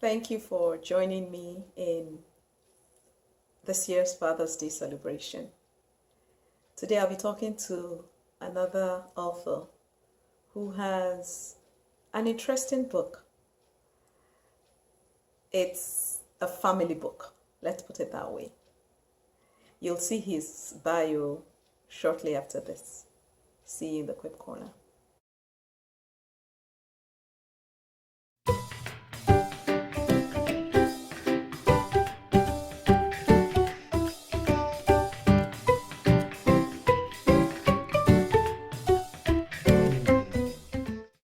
Thank you for joining me in this year's Father's Day celebration. Today I'll be talking to another author who has an interesting book. It's a family book, let's put it that way. You'll see his bio shortly after this. See you in the Quip Corner.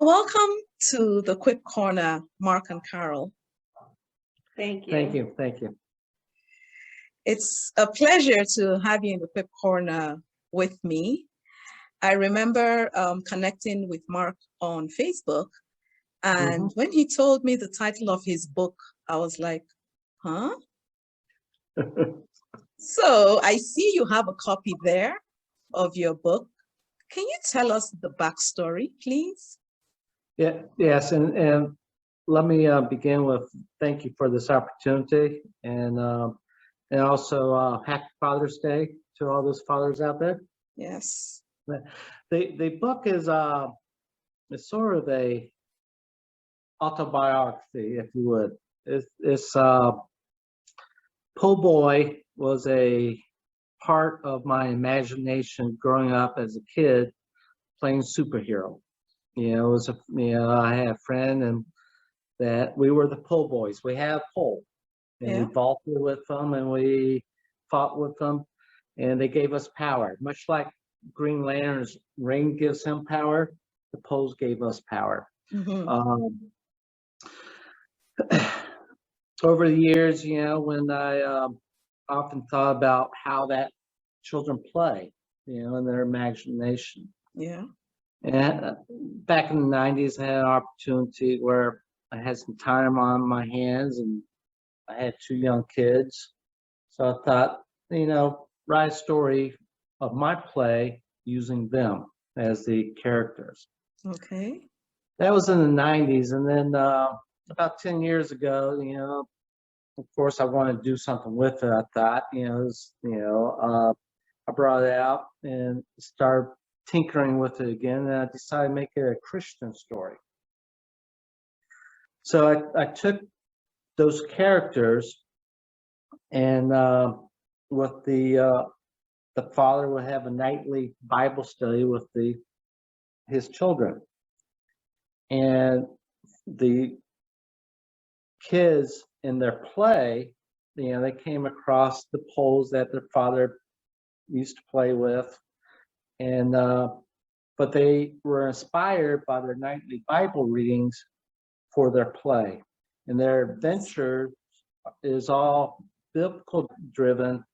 Welcome to the Quip Corner, Mark and Carol. Thank you. Thank you. Thank you. It's a pleasure to have you in the Quip Corner with me. I remember connecting with Mark on Facebook, and when he told me the title of his book, I was like, huh? So I see you have a copy there of your book. Can you tell us the backstory, please? Yes, and let me begin with thank you for this opportunity, and also happy Father's Day to all those fathers out there. Yes. The book is sort of a autobiography, if you would. It's Po' Boy was a part of my imagination growing up as a kid playing superhero. It was I had a friend and that we were the Po' Boys. We had a pole and we vaulted with them and we fought with them and they gave us power. Much like Green Lantern's ring gives him power, the poles gave us power. Over the years, when I often thought about how that children play, in their imagination. Yeah. And back in the 90s, I had an opportunity where I had some time on my hands and I had two young kids. So I thought, write a story of my play using them as the characters. Okay. That was in the 90s. And then about 10 years ago, of course, I wanted to do something with it. I thought, I brought it out and started tinkering with it again, and I decided to make it a Christian story. So I took those characters, and with the father would have a nightly Bible study with his children, and the kids in their play, they came across the poles that their father used to play with, and but they were inspired by their nightly Bible readings for their play, and their adventure is all biblical driven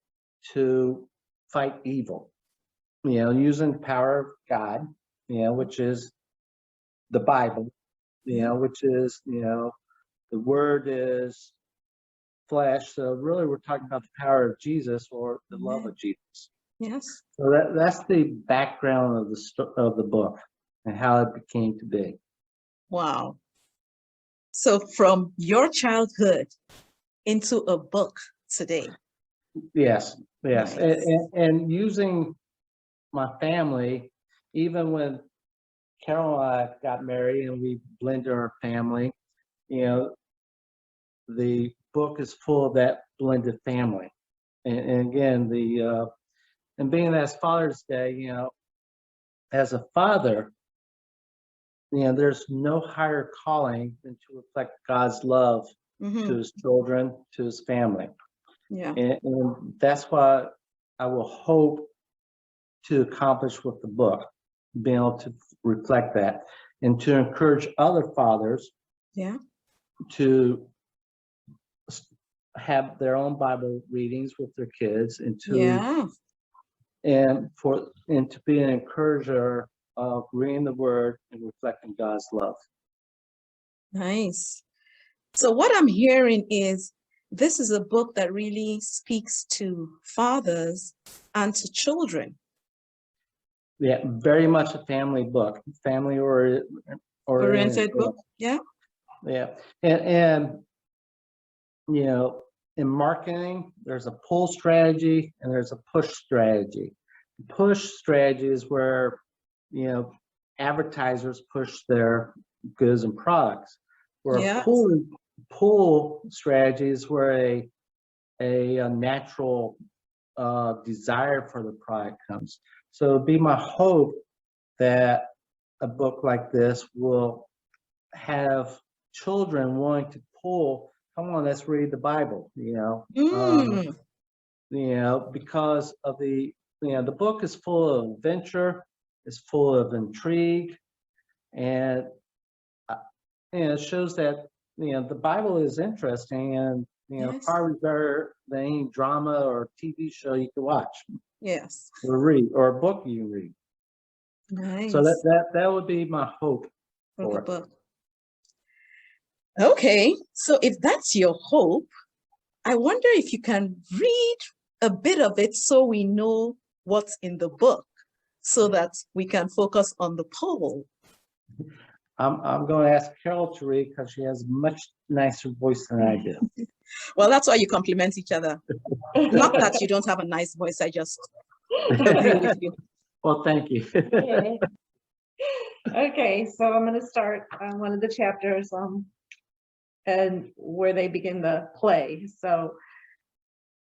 to fight evil, using the power of God, which is the Bible, which is, the word is flesh. So really we're talking about the power of Jesus or the love of Jesus. Yes. So that's the background of the book and how it became to be. Wow. So from your childhood into a book today. Yes. Nice. And using my family, even when Carol and I got married and we blended our family, the book is full of that blended family. And again, and being that it's Father's Day, as a father, there's no higher calling than to reflect God's love to his children, to his family. Yeah. And that's what I will hope to accomplish with the book, being able to reflect that and to encourage other fathers to have their own Bible readings with their kids and to to be an encourager of reading the word and reflecting God's love. Nice. So what I'm hearing is this is a book that really speaks to fathers and to children. Yeah, very much a family book, family oriented book. Yeah. Yeah, and in marketing, there's a pull strategy and there's a push strategy. Push strategy is where, advertisers push their goods and products. Where Yeah. pull strategy is where a natural desire for the product comes. So it'd be my hope that a book like this will have children wanting to pull, come on, let's read the Bible, because of the book is full of adventure, it's full of intrigue, and it shows that the Bible is interesting, and Yes. probably better than any drama or TV show you can watch. Yes. Or read, or a book you read. Nice. So that would be my hope For the for it. book. Okay, so if that's your hope, I wonder if you can read a bit of it so we know what's in the book, so that we can focus on the poll. I'm going to ask Carol to read because she has a much nicer voice than I do. Well, that's why you compliment each other. Not that you don't have a nice voice, I just agree with you. Well, thank you. Okay, so I'm going to start on one of the chapters and where they begin the play. So,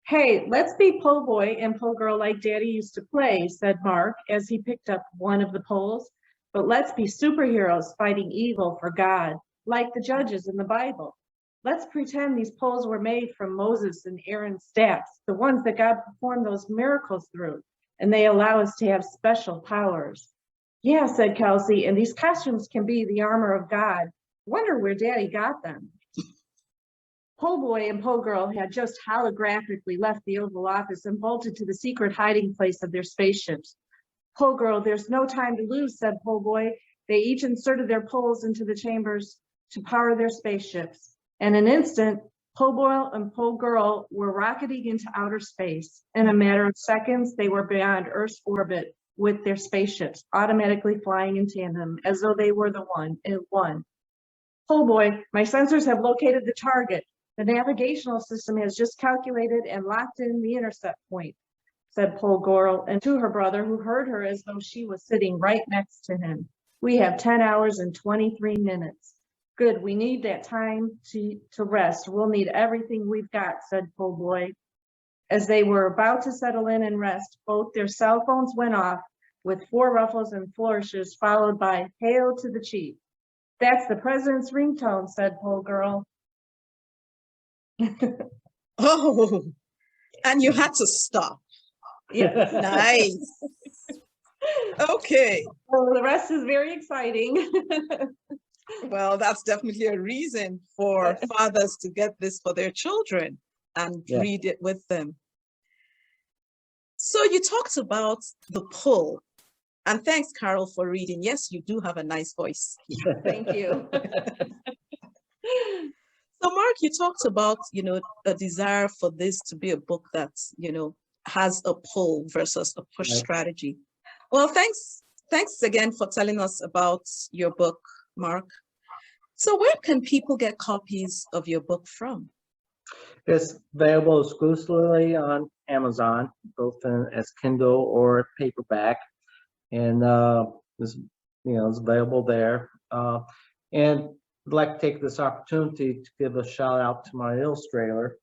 hey, let's be po' boy and po' girl like Daddy used to play, said Mark as he picked up one of the poles. But let's be superheroes fighting evil for God, like the judges in the Bible. Let's pretend these poles were made from Moses and Aaron's staffs, the ones that God performed those miracles through, and they allow us to have special powers. Yeah, said Kelsey, and these costumes can be the armor of God. Wonder where Daddy got them. Po' boy and po' girl had just holographically left the Oval Office and bolted to the secret hiding place of their spaceships. Po' girl, there's no time to lose, said po' boy. They each inserted their poles into the chambers to power their spaceships. In an instant, po' boy and po' girl were rocketing into outer space. In a matter of seconds, they were beyond Earth's orbit with their spaceships automatically flying in tandem as though they were the one. Po' boy, my sensors have located the target. The navigational system has just calculated and locked in the intercept point, said po' girl, and to her brother, who heard her as though she was sitting right next to him. We have 10 hours and 23 minutes. Good, we need that time to rest. We'll need everything we've got, said po' boy. As they were about to settle in and rest, both their cell phones went off with 4 ruffles and flourishes, followed by "Hail to the Chief." That's the president's ringtone, said po' girl. Oh, and you had to stop. Yeah. Nice. Okay. Well, the rest is very exciting. Well, that's definitely a reason for fathers to get this for their children and read it with them. So you talked about the pull, and thanks, Carol, for reading. Yes, you do have a nice voice. Thank you. So Mark, you talked about, a desire for this to be a book that, has a pull versus a push strategy. Well, thanks again for telling us about your book, Mark. So where can people get copies of your book from? It's available exclusively on Amazon, both as Kindle or paperback, and it's available there. And I'd like to take this opportunity to give a shout out to my illustrator,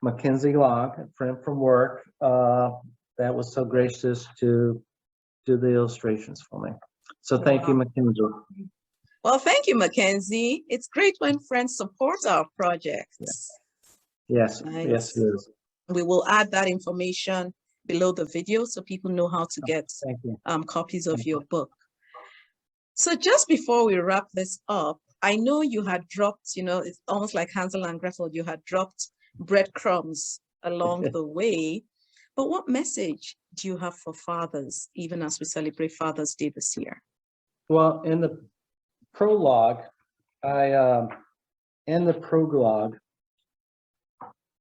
Mackenzie Long, a friend from work, that was so gracious to do the illustrations for me. So thank you, Mackenzie. Well, thank you, Mackenzie. It's great when friends support our projects. Yes, Nice. Yes, it is. We will add that information below the video so people know how to get copies of your book. So just before we wrap this up, I know you had dropped, it's almost like Hansel and Gretel, you had dropped breadcrumbs along the way. But what message do you have for fathers, even as we celebrate Father's Day this year? Well, in the prologue,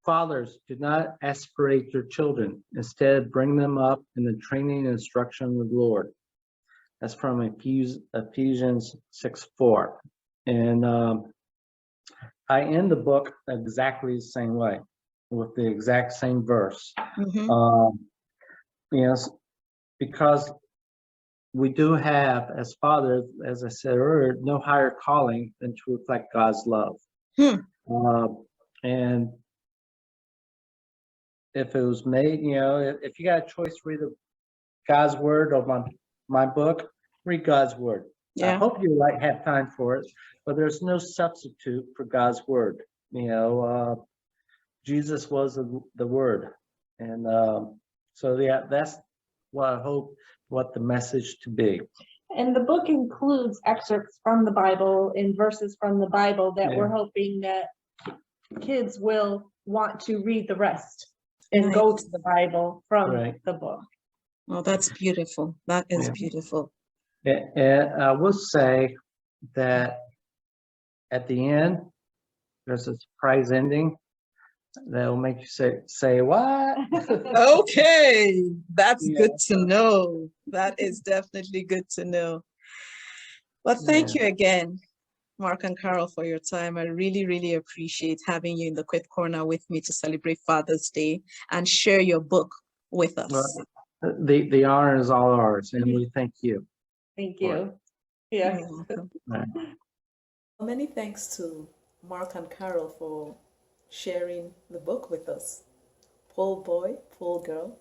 fathers, do not aspirate your children. Instead, bring them up in the training and instruction of the Lord. That's from Ephesians 6:4. And I end the book exactly the same way, with the exact same verse. Mhm. Yes, because we do have, as fathers, as I said earlier, no higher calling than to reflect God's love. Hmm. And if it was made, if you got a choice to read God's word or my book, read God's word. I Yeah. hope you have time for it, but there's no substitute for God's word. Jesus was the word, and so yeah, that's what I hope what the message to be. And the book includes excerpts from the Bible and verses from the Bible that we're hoping that kids will want to read the rest and go to the Bible from the book. Oh, that's beautiful. That is beautiful. And I will say that at the end, there's a surprise ending that'll make you say what? Okay, that's Yeah. good to know. That is definitely good to know. Well, thank you again, Mark and Carol, for your time. I really, really appreciate having you in the Quip Corner with me to celebrate Father's Day and share your book with us. Well, the honor is all ours, and we thank you. Thank you. Yeah. You're welcome. Right. Many thanks to Mark and Carol for sharing the book with us. Poor boy, poor girl.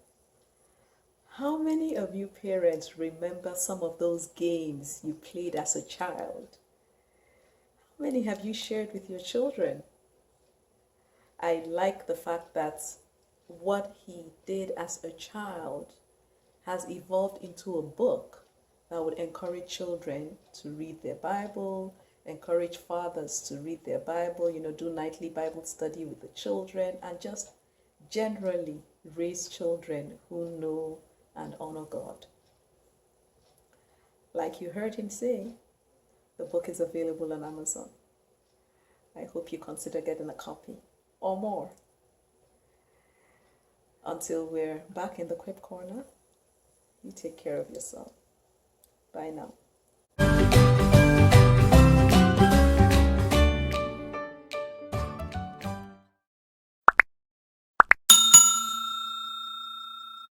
How many of you parents remember some of those games you played as a child? How many have you shared with your children? I like the fact that what he did as a child has evolved into a book that would encourage children to read their Bible, encourage fathers to read their Bible, do nightly Bible study with the children, and just generally raise children who know and honor God. Like you heard him say, the book is available on Amazon. I hope you consider getting a copy or more. Until we're back in the Quip Corner, you take care of yourself. Bye now.